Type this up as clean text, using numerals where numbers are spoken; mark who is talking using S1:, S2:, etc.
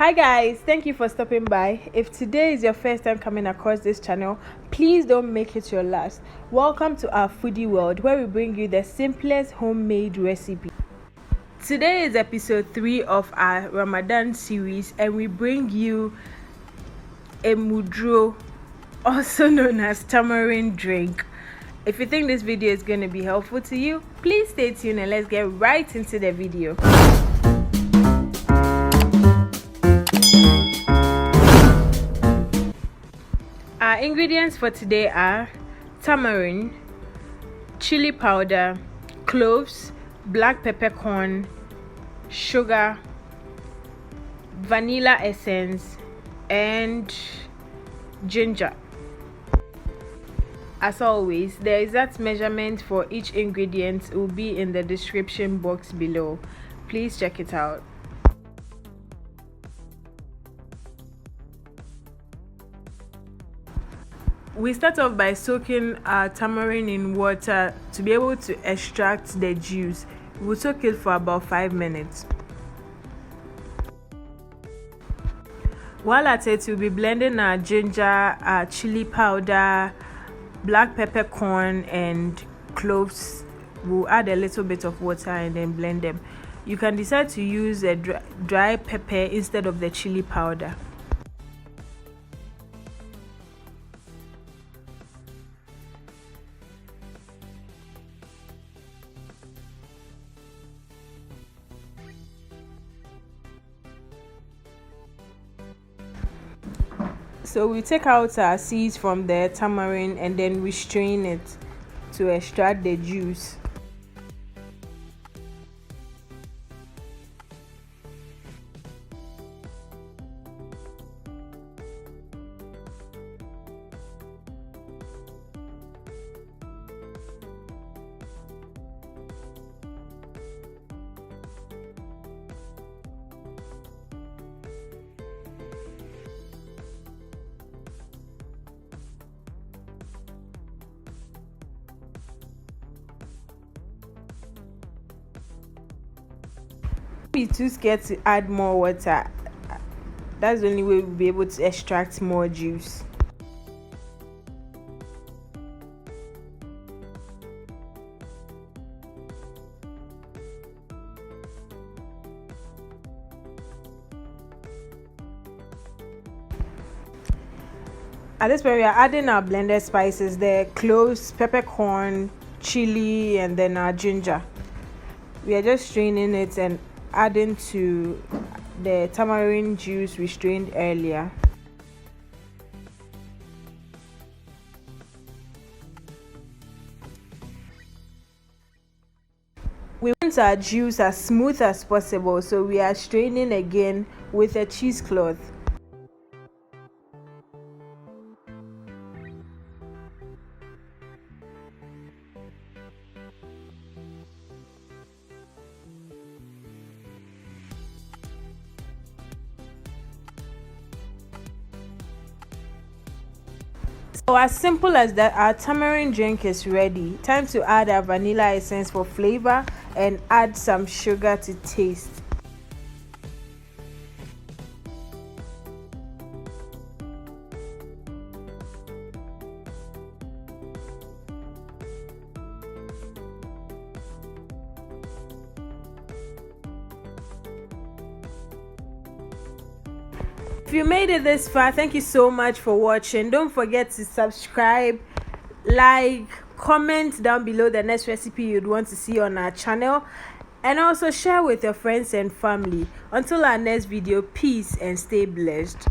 S1: Hi guys, thank you for stopping by. If today is your first time coming across this channel, please don't make it your last. Welcome to our foodie world, where we bring you the simplest homemade recipe. Today is episode 3 of our Ramadan series, and we bring you Emudro, also known as tamarind drink. If you think this video is going to be helpful to you, please stay tuned and let's get right into the video. Our ingredients for today are tamarind, chili powder, cloves, black peppercorn, sugar, vanilla essence, and ginger. As always, the exact measurement for each ingredient will be in the description box below. Please check it out. We start off by soaking our tamarind in water to be able to extract the juice. We'll soak it for about 5 minutes. While at it, we'll be blending our ginger, our chili powder, black peppercorn, and cloves. We'll add a little bit of water and then blend them. You can decide to use a dry pepper instead of the chili powder. So we take out our seeds from the tamarind and then we strain it to extract the juice. Be too scared to add more water. That's the only way we'll be able to extract more juice. At this point, we are adding our blended spices: the cloves, peppercorn, chili, and then our ginger. We are just straining it and adding to the tamarind juice we strained earlier. We want our juice as smooth as possible, so we are straining again with a cheesecloth. So as simple as that, our tamarind drink is ready. Time to add our vanilla essence for flavor and add some sugar to taste. If you made it this far, thank you so much for watching. Don't forget to subscribe, like, comment down below the next recipe you'd want to see on our channel, and also share with your friends and family. Until our next video, peace and stay blessed.